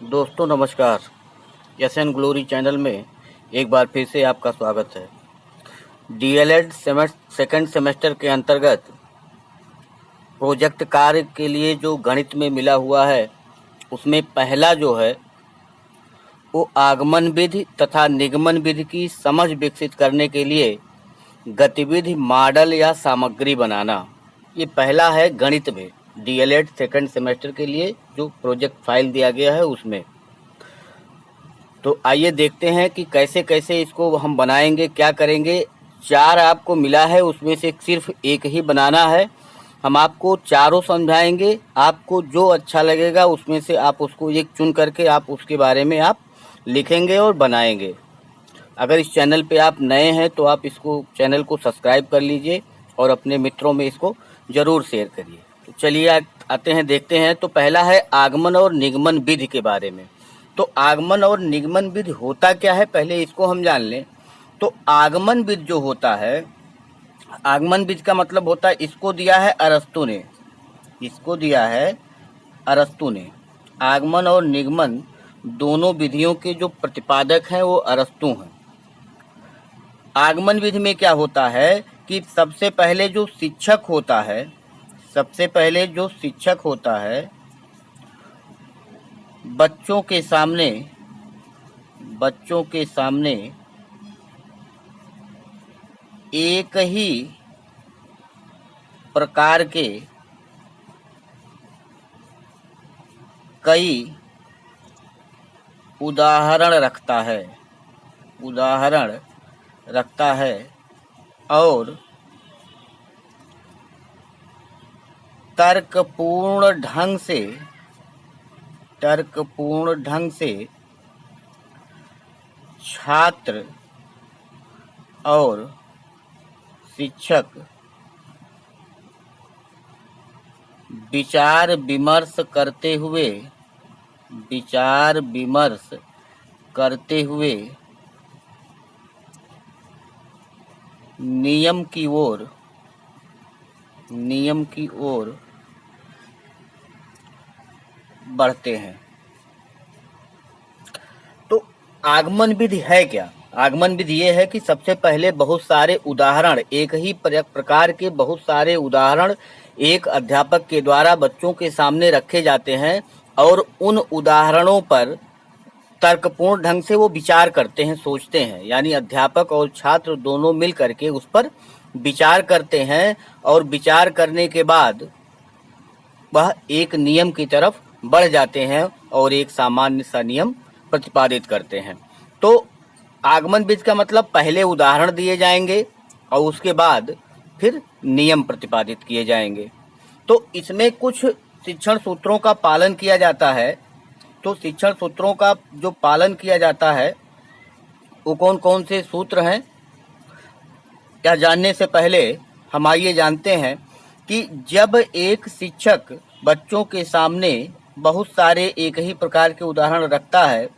दोस्तों नमस्कार। SN glory channel में एक बार फिर से आपका स्वागत है। डीएलएड सेकंड सेमेस्टर के अंतर्गत प्रोजेक्ट कार्य के लिए जो गणित में मिला हुआ है उसमें पहला जो है वो आगमन विधि तथा निगमन विधि की समझ विकसित करने के लिए गतिविधि मॉडल या सामग्री बनाना। ये पहला है गणित में डीएलएड सेकंड सेमेस्टर के लिए जो प्रोजेक्ट फाइल दिया गया है उसमें। तो आइए देखते हैं कि कैसे कैसे इसको हम बनाएंगे, क्या करेंगे। 4 आपको मिला है, उसमें से सिर्फ एक ही बनाना है। हम आपको चारों समझाएंगे, आपको जो अच्छा लगेगा उसमें से आप उसको एक चुन करके आप उसके बारे में आप लिखेंगे और बनाएंगे। अगर इस चैनल पे आप नए हैं तो आप इसको चैनल को सब्सक्राइब कर लीजिए और अपने मित्रों में इसको ज़रूर शेयर करिए। तो चलिए आते हैं, देखते हैं। तो पहला है आगमन और निगमन विधि के बारे में। तो आगमन और निगमन विधि होता क्या है, पहले इसको हम जान लें। तो आगमन विधि जो होता है, आगमन विधि का मतलब होता है, इसको दिया है अरस्तु ने, इसको दिया है अरस्तु ने। आगमन और निगमन दोनों विधियों के जो प्रतिपादक हैं वो अरस्तु हैं। आगमन विधि में क्या होता है कि सबसे पहले जो शिक्षक होता है, सबसे पहले जो शिक्षक होता है बच्चों के सामने एक ही प्रकार के कई उदाहरण रखता है और तर्कपूर्ण ढंग से छात्र और शिक्षक विचार विमर्श करते हुए नियम की ओर बढ़ते हैं। तो आगमन विधि है क्या? आगमन विधि ये है कि सबसे पहले बहुत सारे उदाहरण, एक ही प्रकार के बहुत सारे उदाहरण एक अध्यापक के द्वारा बच्चों के सामने रखे जाते हैं और उन उदाहरणों पर तर्कपूर्ण ढंग से वो विचार करते हैं, सोचते हैं। यानी अध्यापक और छात्र दोनों मिल करके उस पर विचार करते हैं और विचार करने के बाद वह एक नियम की तरफ बढ़ जाते हैं और एक सामान्य सा नियम प्रतिपादित करते हैं। तो आगमन विधि का मतलब पहले उदाहरण दिए जाएंगे और उसके बाद फिर नियम प्रतिपादित किए जाएंगे। तो इसमें कुछ शिक्षण सूत्रों का पालन किया जाता है। तो शिक्षण सूत्रों का जो पालन किया जाता है वो कौन कौन से सूत्र हैं, यह जानने से पहले हम आइए जानते हैं कि जब एक शिक्षक बच्चों के सामने बहुत सारे एक ही प्रकार के उदाहरण रखता है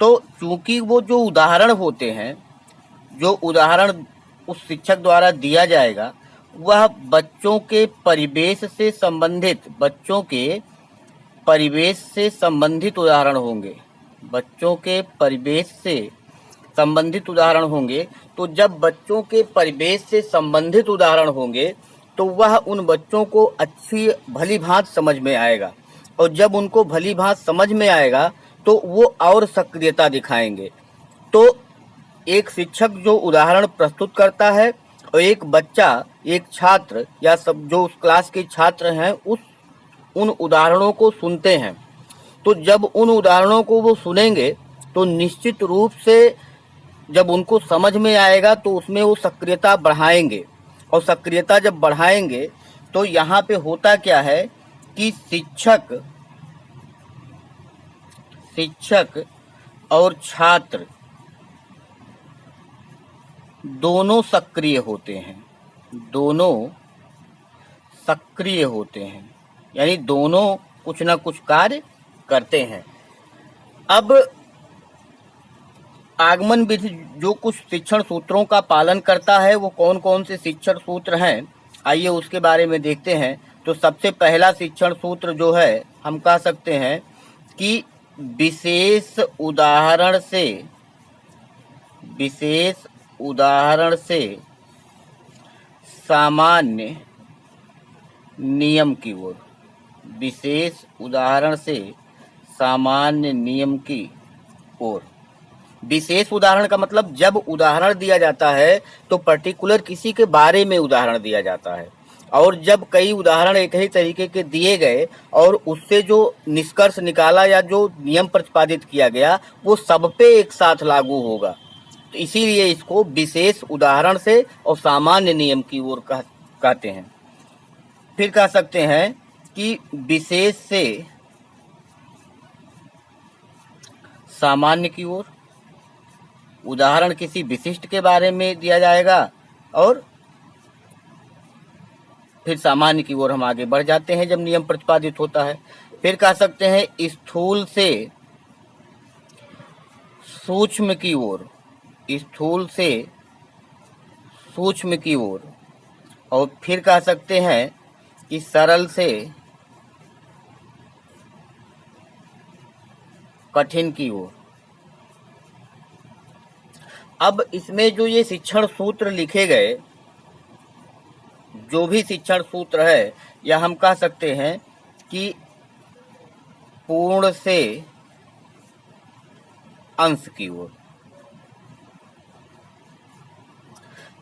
तो चूंकि वो जो उदाहरण होते हैं, जो उदाहरण उस शिक्षक द्वारा दिया जाएगा वह बच्चों के परिवेश से संबंधित उदाहरण होंगे। बच्चों के परिवेश से संबंधित उदाहरण होंगे। तो जब बच्चों के परिवेश से संबंधित उदाहरण होंगे तो वह उन बच्चों को अच्छी भली भांति समझ में आएगा और जब उनको भली भांति समझ में आएगा तो वो और सक्रियता दिखाएंगे। तो एक शिक्षक जो उदाहरण प्रस्तुत करता है और एक बच्चा, एक छात्र या सब जो उस क्लास के छात्र हैं उन उदाहरणों को सुनते हैं। तो जब उन उदाहरणों को वो सुनेंगे तो निश्चित रूप से जब उनको समझ में आएगा तो उसमें वो सक्रियता बढ़ाएंगे और सक्रियता जब बढ़ाएंगे तो यहाँ पे होता क्या है कि शिक्षक और छात्र दोनों सक्रिय होते हैं, यानी दोनों कुछ ना कुछ कार्य करते हैं। अब आगमन विधि जो कुछ शिक्षण सूत्रों का पालन करता है वो कौन कौन से शिक्षण सूत्र हैं, आइए उसके बारे में देखते हैं। तो सबसे पहला शिक्षण सूत्र जो है हम कह सकते हैं कि विशेष उदाहरण से सामान्य नियम की ओर, विशेष उदाहरण से सामान्य नियम की ओर। विशेष उदाहरण का मतलब जब उदाहरण दिया जाता है तो पर्टिकुलर किसी के बारे में उदाहरण दिया जाता है, और जब कई उदाहरण एक ही तरीके के दिए गए और उससे जो निष्कर्ष निकाला या जो नियम प्रतिपादित किया गया वो सब पे एक साथ लागू होगा, तो इसीलिए इसको विशेष उदाहरण से और सामान्य नियम की ओर कहते हैं। फिर कह सकते हैं कि विशेष से सामान्य की ओर, उदाहरण किसी विशिष्ट के बारे में दिया जाएगा और फिर सामान्य की ओर हम आगे बढ़ जाते हैं जब नियम प्रतिपादित होता है। फिर कह सकते हैं स्थूल से सूक्ष्म की ओर, स्थूल से सूक्ष्म की ओर, और फिर कह सकते हैं कि सरल से कठिन की ओर। अब इसमें जो ये शिक्षण सूत्र लिखे गए, जो भी शिक्षण सूत्र है, या हम कह सकते हैं कि पूर्ण से अंश की ओर।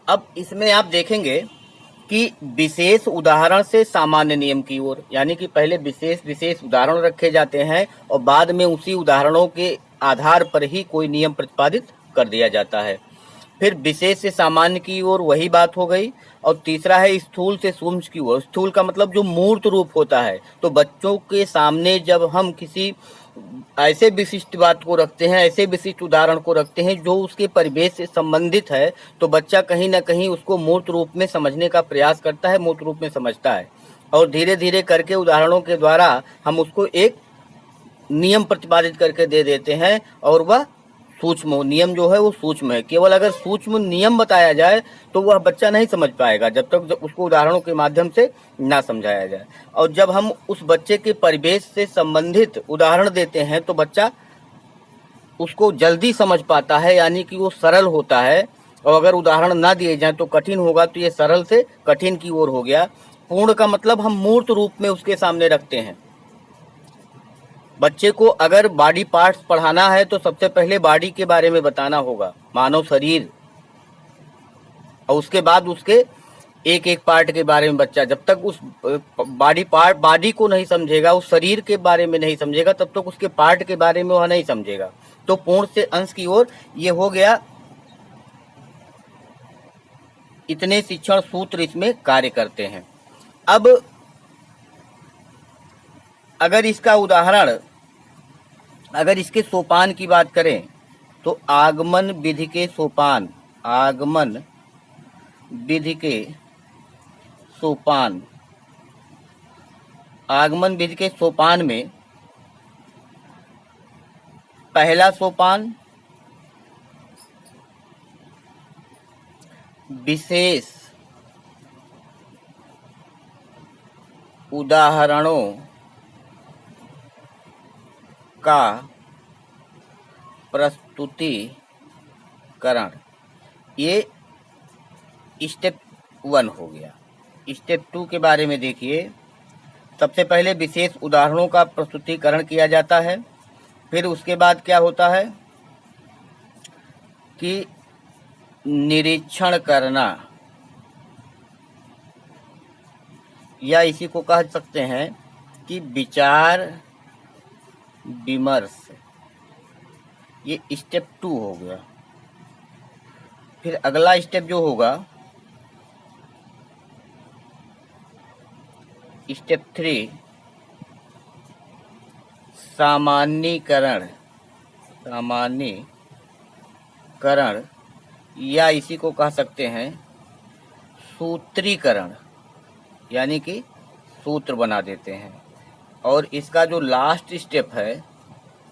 अब इसमें आप देखेंगे कि विशेष उदाहरण से सामान्य नियम की ओर, यानी कि पहले विशेष उदाहरण रखे जाते हैं और बाद में उसी उदाहरणों के आधार पर ही कोई नियम प्रतिपादित कर दिया जाता है। फिर विशेष से सामान्य की ओर वही बात हो गई। और तीसरा है स्थूल से सूक्ष्म की ओर। स्थूल का मतलब जो मूर्त रूप होता है, तो बच्चों के सामने जब हम किसी ऐसे विशिष्ट बात को रखते हैं, ऐसे विशिष्ट उदाहरण को रखते हैं जो उसके परिवेश से संबंधित है, तो बच्चा कहीं ना कहीं उसको मूर्त रूप में समझने का प्रयास करता है, मूर्त रूप में समझता है, और धीरे धीरे करके उदाहरणों के द्वारा हम उसको एक नियम प्रतिपादित करके दे देते हैं, और वह सूक्ष्म नियम जो है वो सूक्ष्म है। केवल अगर सूक्ष्म नियम बताया जाए तो वह बच्चा नहीं समझ पाएगा जब तक उसको उदाहरणों के माध्यम से ना समझाया जाए। और जब हम उस बच्चे के परिवेश से संबंधित उदाहरण देते हैं तो बच्चा उसको जल्दी समझ पाता है, यानी कि वो सरल होता है। और अगर उदाहरण ना दिए जाए तो कठिन होगा, तो ये सरल से कठिन की ओर हो गया। पूर्ण का मतलब हम मूर्त रूप में उसके सामने रखते हैं। बच्चे को अगर बॉडी पार्ट्स पढ़ाना है तो सबसे पहले बॉडी के बारे में बताना होगा, मानव शरीर, और उसके बाद उसके एक एक पार्ट के बारे में बच्चा जब तक उस बॉडी को नहीं समझेगा, उस शरीर के बारे में नहीं समझेगा, तब तक उसके पार्ट के बारे में वह नहीं समझेगा। तो पूर्ण से अंश की ओर ये हो गया। इतने शिक्षण सूत्र इसमें कार्य करते हैं। अब अगर इसका उदाहरण, अगर इसके सोपान की बात करें तो आगमन विधि के सोपान, आगमन विधि के सोपान, आगमन विधि के सोपान में पहला सोपान विशेष उदाहरणों का प्रस्तुतिकरण, ये स्टेप 1 हो गया। स्टेप 2 के बारे में देखिए। सबसे पहले विशेष उदाहरणों का प्रस्तुतिकरण किया जाता है। फिर उसके बाद क्या होता है कि निरीक्षण करना, या इसी को कह सकते हैं कि विचार विमर्श, ये स्टेप 2 हो गया। फिर अगला स्टेप जो होगा स्टेप 3 सामान्यीकरण, सामान्यीकरण, या इसी को कह सकते हैं सूत्रीकरण, यानी कि सूत्र बना देते हैं। और इसका जो लास्ट स्टेप है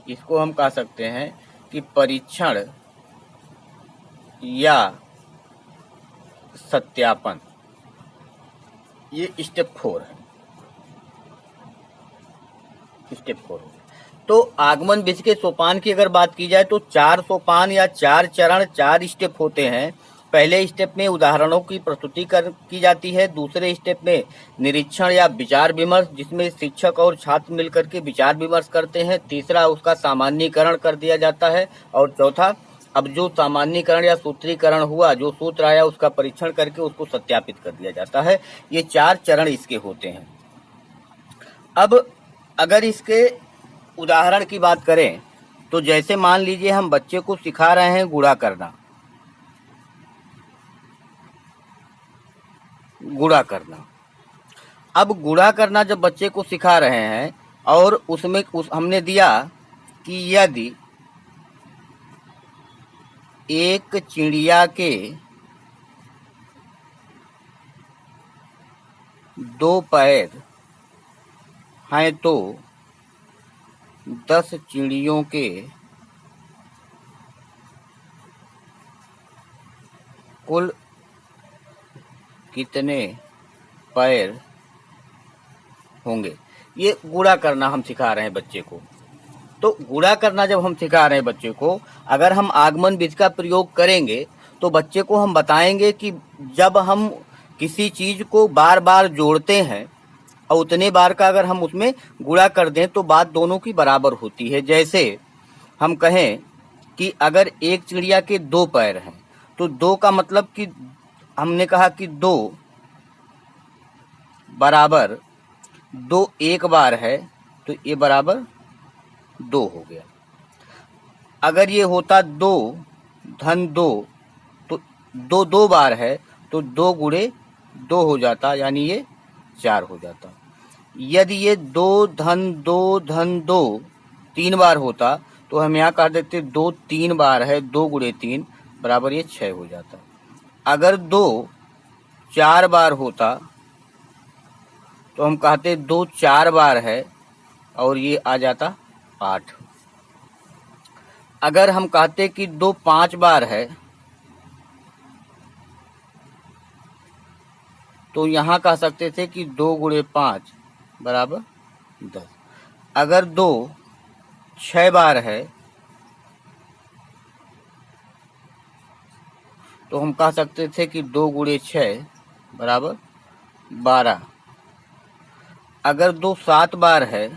इसको हम कह सकते हैं कि परीक्षण या सत्यापन, ये स्टेप 4 है। स्टेप 4 हो गया। तो आगमन विधि के सोपान की अगर बात की जाए तो 4 सोपान या 4 चरण, 4 स्टेप होते हैं। पहले स्टेप में उदाहरणों की प्रस्तुति की जाती है। दूसरे स्टेप में निरीक्षण या विचार विमर्श, जिसमें शिक्षक और छात्र मिलकर के विचार विमर्श करते हैं। तीसरा उसका सामान्यीकरण कर दिया जाता है। और चौथा, अब जो सामान्यीकरण या सूत्रीकरण हुआ, जो सूत्र आया उसका परीक्षण करके उसको सत्यापित कर दिया जाता है। ये 4 चरण इसके होते हैं। अब अगर इसके उदाहरण की बात करें तो जैसे मान लीजिए हम बच्चे को सिखा रहे हैं गुणा करना। अब गुणा करना जब बच्चे को सिखा रहे हैं और उसमें हमने दिया कि यदि एक चिड़िया के 2 पैर हैं तो 10 चिड़ियों के कुल कितने पैर होंगे। ये गुणा करना हम सिखा रहे हैं बच्चे को। तो गुणा करना जब हम सिखा रहे हैं बच्चे को, अगर हम आगमन विधि का प्रयोग करेंगे तो बच्चे को हम बताएंगे कि जब हम किसी चीज को बार बार जोड़ते हैं और उतने बार का अगर हम उसमें गुणा कर दें तो बात दोनों की बराबर होती है। जैसे हम कहें कि अगर एक चिड़िया के 2 पैर हैं तो 2 का मतलब कि हमने कहा कि 2 बराबर 2 एक बार है तो ये बराबर 2 हो गया। अगर ये होता 2 धन 2 तो 2 2 बार है तो 2 गुणे 2 हो जाता, यानी ये 4 हो जाता। यदि ये 2 धन 2 धन 2 3 बार होता तो हम यहाँ कह देते 2 3 बार है, 2 गुणे 3 बराबर ये 6 हो जाता। अगर 2 4 बार होता तो हम कहते 2 4 बार है और ये आ जाता 8। अगर हम कहते कि 2 5 बार है तो यहाँ कह सकते थे कि 2 गुणे 5 बराबर 10। अगर 2 6 बार है तो हम कह सकते थे कि 2 गुणे 6 बराबर 12। अगर 2 7 बार है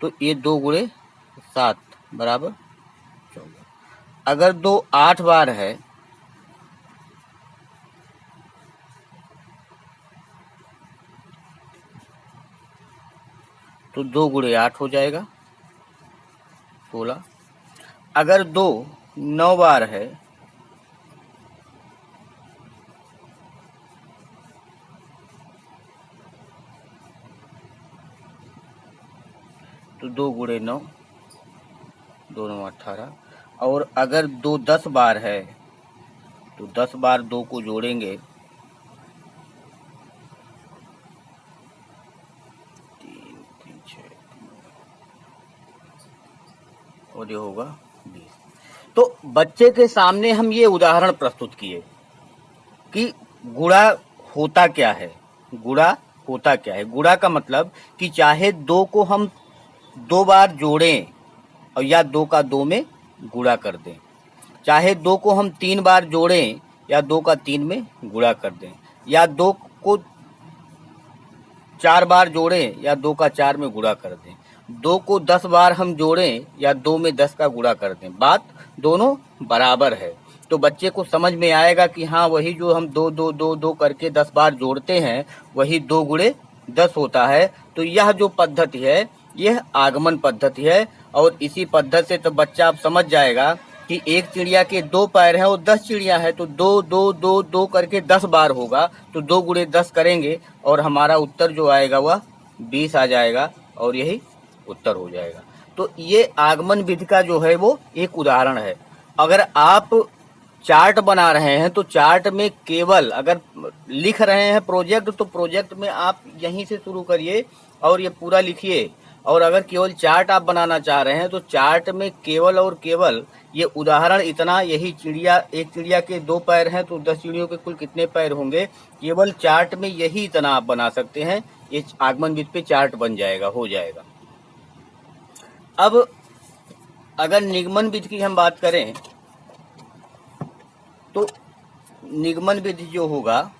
तो ये 2 गुणे 7 बराबर 14। अगर 2 8 बार है तो 2 गुणे 8 हो जाएगा 16। अगर 2 9 बार है तो 2 गुणे 9 2 9 18। और अगर 2 10 बार है तो 10 बार 2 को जोड़ेंगे 3 3 6 और ये होगा 20। तो बच्चे के सामने हम ये उदाहरण प्रस्तुत किए कि गुणा होता क्या है। गुणा होता क्या है? गुणा का मतलब कि चाहे 2 को हम 2 बार जोड़ें और या 2 का 2 में गुणा कर दें, चाहे 2 को हम 3 बार जोड़ें या 2 का 3 में गुणा कर दें, या 2 को 4 बार जोड़ें या 2 का 4 में गुणा कर दें, 2 को 10 बार हम जोड़ें या 2 में 10 का गुणा कर दें, बात दोनों बराबर है। तो बच्चे को समझ में आएगा कि हाँ, वही जो हम 2 2 2 2 करके 10 बार जोड़ते हैं वही 2 गुणे 10 होता है। तो यह जो पद्धति है यह आगमन पद्धति है। और इसी पद्धति से तो बच्चा अब समझ जाएगा कि एक चिड़िया के 2 पैर हैं और 10 चिड़िया है तो 2 2 2 2 करके 10 बार होगा तो 2 गुणे 10 करेंगे और हमारा उत्तर जो आएगा वह 20 आ जाएगा और यही उत्तर हो जाएगा। तो ये आगमन विधि का जो है वो एक उदाहरण है। अगर आप चार्ट बना रहे हैं तो चार्ट में केवल अगर लिख रहे हैं प्रोजेक्ट तो प्रोजेक्ट में आप यहीं से शुरू करिए और ये पूरा लिखिए। और अगर केवल चार्ट आप बनाना चाह रहे हैं तो चार्ट में केवल और केवल ये उदाहरण इतना, यही चिड़िया, एक चिड़िया के 2 पैर हैं तो 10 चिड़ियों के कुल कितने पैर होंगे, केवल चार्ट में यही इतना आप बना सकते हैं। ये आगमन विधि पे चार्ट बन जाएगा, हो जाएगा। अब अगर निगमन विधि की हम बात करें तो निगमन विधि जो होगा,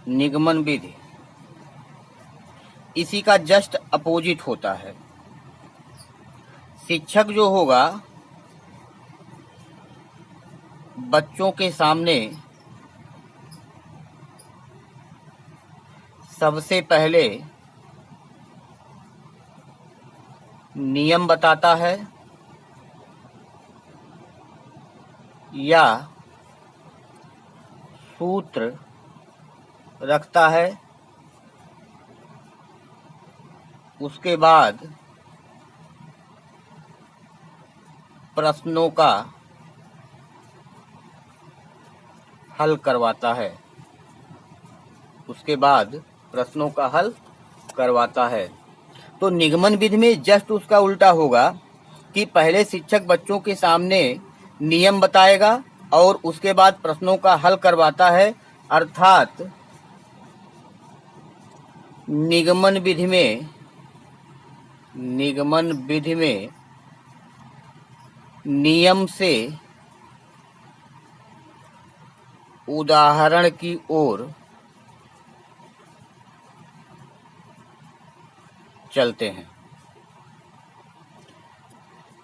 निगमन विधि इसी का जस्ट अपोजिट होता है। शिक्षक जो होगा बच्चों के सामने सबसे पहले नियम बताता है या सूत्र रखता है, उसके बाद प्रश्नों का हल करवाता है, उसके बाद प्रश्नों का हल करवाता है। तो निगमन विधि में जस्ट उसका उल्टा होगा कि पहले शिक्षक बच्चों के सामने नियम बताएगा और उसके बाद प्रश्नों का हल करवाता है। अर्थात निगमन विधि में नियम से उदाहरण की ओर चलते हैं,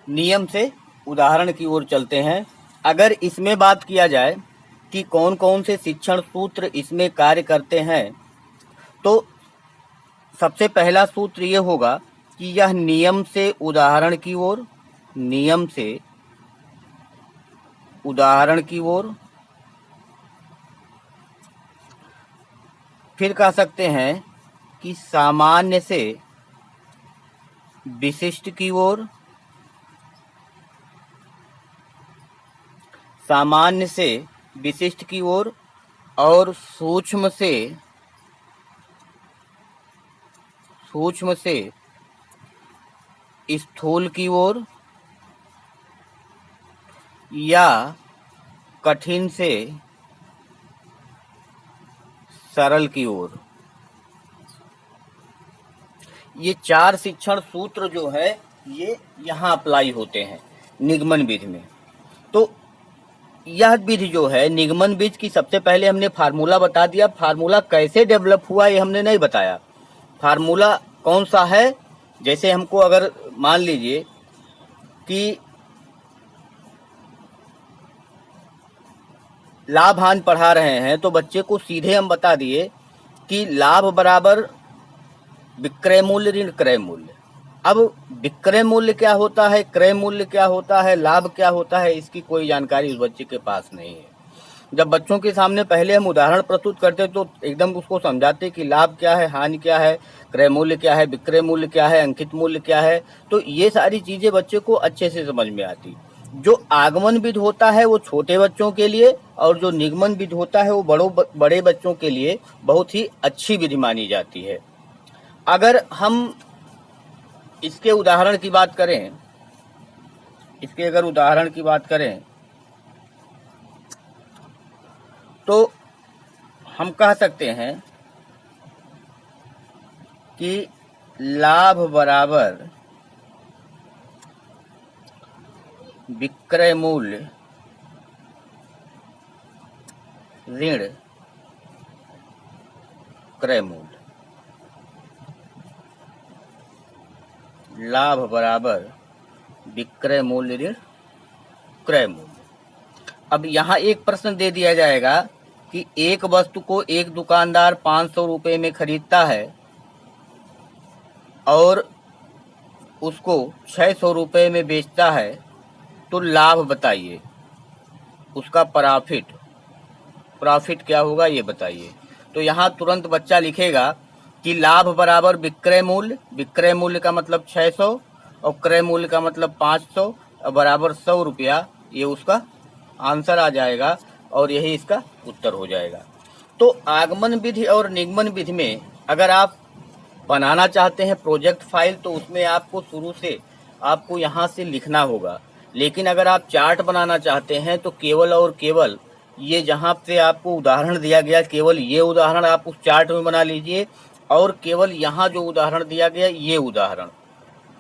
नियम से उदाहरण की ओर चलते हैं। अगर इसमें बात किया जाए कि कौन कौन से शिक्षण सूत्र इसमें कार्य करते हैं, तो सबसे पहला सूत्र ये होगा कि यह नियम से उदाहरण की ओर, नियम से उदाहरण की ओर। फिर कह सकते हैं कि सामान्य से विशिष्ट की ओर, सामान्य से विशिष्ट की ओर, और सूक्ष्म से स्थूल की ओर, या कठिन से सरल की ओर। ये 4 शिक्षण सूत्र जो है ये यहाँ अप्लाई होते हैं निगमन विधि में। तो यह विधि जो है निगमन विधि की, सबसे पहले हमने फार्मूला बता दिया। फार्मूला कैसे डेवलप हुआ ये हमने नहीं बताया। फार्मूला कौन सा है, जैसे हमको अगर मान लीजिए कि लाभ हानि पढ़ा रहे हैं तो बच्चे को सीधे हम बता दिए कि लाभ बराबर विक्रय मूल्य ऋण क्रय मूल्य। अब विक्रय मूल्य क्या होता है, क्रय मूल्य क्या होता है, लाभ क्या होता है, इसकी कोई जानकारी उस बच्चे के पास नहीं है। जब बच्चों के सामने पहले हम उदाहरण प्रस्तुत करते तो एकदम उसको समझाते कि लाभ क्या है, हानि क्या है, क्रय मूल्य क्या है, विक्रय मूल्य क्या है, अंकित मूल्य क्या है, तो ये सारी चीजें बच्चे को अच्छे से समझ में आती। जो आगमन विधि होता है वो छोटे बच्चों के लिए, और जो निगमन विधि होता है वो बड़े बच्चों के लिए बहुत ही अच्छी विधि मानी जाती है। अगर हम इसके उदाहरण की बात करें, इसके अगर उदाहरण की बात करें तो हम कह सकते हैं कि लाभ बराबर विक्रय मूल्य ऋण क्रय मूल्य। लाभ बराबर विक्रय मूल्य ऋण क्रय मूल्य। अब यहाँ एक प्रश्न दे दिया जाएगा कि एक वस्तु को एक दुकानदार 500 रुपये में खरीदता है और उसको 600 रुपये में बेचता है, तो लाभ बताइए, उसका प्रॉफिट क्या होगा ये बताइए। तो यहाँ तुरंत बच्चा लिखेगा कि लाभ बराबर विक्रय मूल्य का मतलब 600 और क्रय मूल्य का मतलब 500 और बराबर 100 रुपया, ये उसका आंसर आ जाएगा और यही इसका उत्तर हो जाएगा। तो आगमन विधि और निगमन विधि में अगर आप बनाना चाहते हैं प्रोजेक्ट फाइल तो उसमें आपको शुरू से आपको यहाँ से लिखना होगा। लेकिन अगर आप चार्ट बनाना चाहते हैं तो केवल और केवल ये जहाँ पे आपको उदाहरण दिया गया, केवल ये उदाहरण आप उस चार्ट में बना लीजिए, और केवल यहाँ जो उदाहरण दिया गया ये उदाहरण,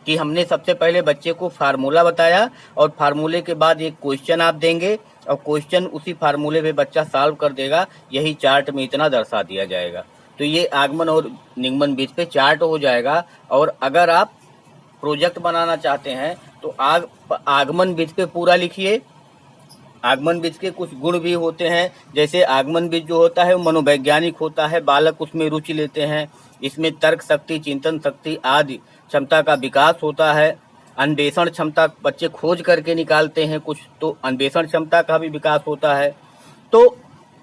कि हमने सबसे पहले बच्चे को फार्मूला बताया और फार्मूले के बाद एक क्वेश्चन आप देंगे और क्वेश्चन उसी फार्मूले पे बच्चा सॉल्व कर देगा, यही चार्ट में इतना दर्शा दिया जाएगा। तो ये आगमन और निगमन बीज पे चार्ट हो जाएगा। और अगर आप प्रोजेक्ट बनाना चाहते हैं तो आगमन बीज पे पूरा लिखिए। आगमन बीज के कुछ गुण भी होते हैं, जैसे आगमन बीज जो होता है वो मनोवैज्ञानिक होता है, बालक उसमें रुचि लेते हैं, इसमें तर्क शक्ति, चिंतन शक्ति आदि क्षमता का विकास होता है। अन्वेषण क्षमता, बच्चे खोज करके निकालते हैं कुछ, तो अन्वेषण क्षमता का भी विकास होता है। तो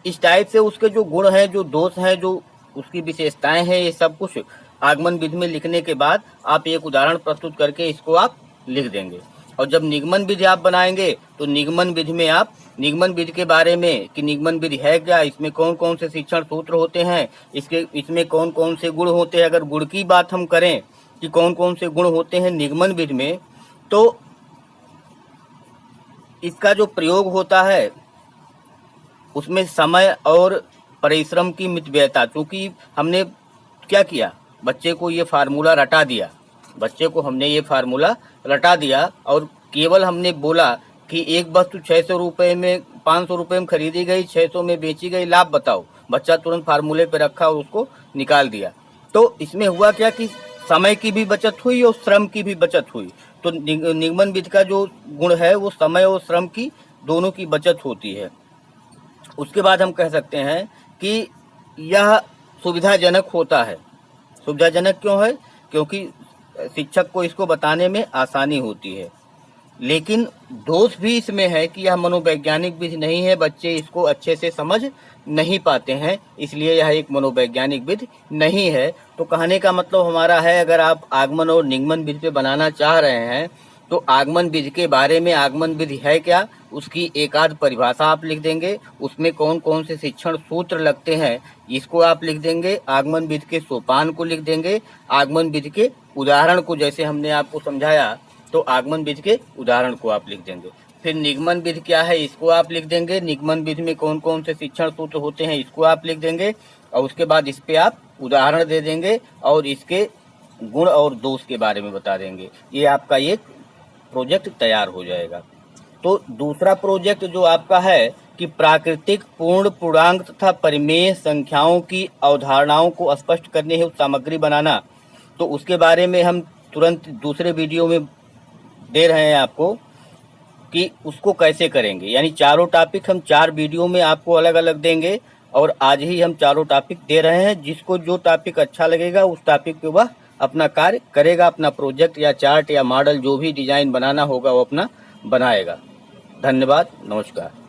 इस टाइप से उसके जो गुण हैं, जो दोष हैं, जो उसकी विशेषताएं हैं, ये सब कुछ आगमन विधि में लिखने के बाद आप एक उदाहरण प्रस्तुत करके इसको आप लिख देंगे। और जब निगमन विधि आप बनाएंगे तो निगमन विधि में आप निगमन विधि के बारे में कि निगमन विधि है क्या, इसमें कौन कौन से शिक्षण सूत्र होते हैं, इसमें कौन कौन से गुण होते हैं। अगर गुण की बात हम करें कि कौन कौन से गुण होते हैं निगमन विधि में, तो इसका जो प्रयोग होता है उसमें समय और परिश्रम की मितव्ययता, क्योंकि हमने क्या किया, बच्चे को ये फार्मूला रटा दिया, बच्चे को हमने ये फार्मूला रटा दिया और केवल हमने बोला कि एक वस्तु 600 रुपये में 500 रुपये में खरीदी गई, 600 में बेची गई, लाभ बताओ। बच्चा तुरंत फार्मूले पे रखा और उसको निकाल दिया। तो इसमें हुआ क्या कि समय की भी बचत हुई और श्रम की भी बचत हुई। तो निगमन विधि का जो गुण है वो समय और श्रम की दोनों की बचत होती है। उसके बाद हम कह सकते हैं कि यह सुविधाजनक होता है। सुविधाजनक क्यों है? क्योंकि शिक्षक को इसको बताने में आसानी होती है। लेकिन दोष भी इसमें है कि यह मनोवैज्ञानिक विधि नहीं है, बच्चे इसको अच्छे से समझ नहीं पाते हैं, इसलिए यह एक मनोवैज्ञानिक विधि नहीं है। तो कहने का मतलब हमारा है, अगर आप आगमन और निगमन विधि पे बनाना चाह रहे हैं तो आगमन विधि के बारे में, आगमन विधि है क्या, उसकी एक आध परिभाषा आप लिख देंगे, उसमें कौन कौन से शिक्षण सूत्र लगते हैं इसको आप लिख देंगे, आगमन विधि के सोपान को लिख देंगे, आगमन विधि के उदाहरण को, जैसे हमने आपको समझाया तो आगमन विधि के उदाहरण को आप लिख देंगे। फिर निगमन विधि क्या है इसको आप लिख देंगे, निगमन विधि में कौन कौन से शिक्षण सूत्र होते हैं इसको आप लिख देंगे और उसके बाद इस पे आप उदाहरण दे देंगे और इसके गुण और दोष के बारे में बता देंगे। ये आपका एक प्रोजेक्ट तैयार हो जाएगा। तो दूसरा प्रोजेक्ट जो आपका है कि प्राकृतिक पूर्ण पूर्णांक तथा परिमेय संख्याओं की अवधारणाओं को स्पष्ट करने हेतु सामग्री बनाना, तो उसके बारे में हम तुरंत दूसरे वीडियो में दे रहे हैं आपको कि उसको कैसे करेंगे। यानी चारों टॉपिक हम 4 वीडियो में आपको अलग अलग देंगे और आज ही हम चारों टॉपिक दे रहे हैं। जिसको जो टॉपिक अच्छा लगेगा उस टॉपिक पे वह अपना कार्य करेगा, अपना प्रोजेक्ट या चार्ट या मॉडल जो भी डिजाइन बनाना होगा वो अपना बनाएगा। धन्यवाद, नमस्कार।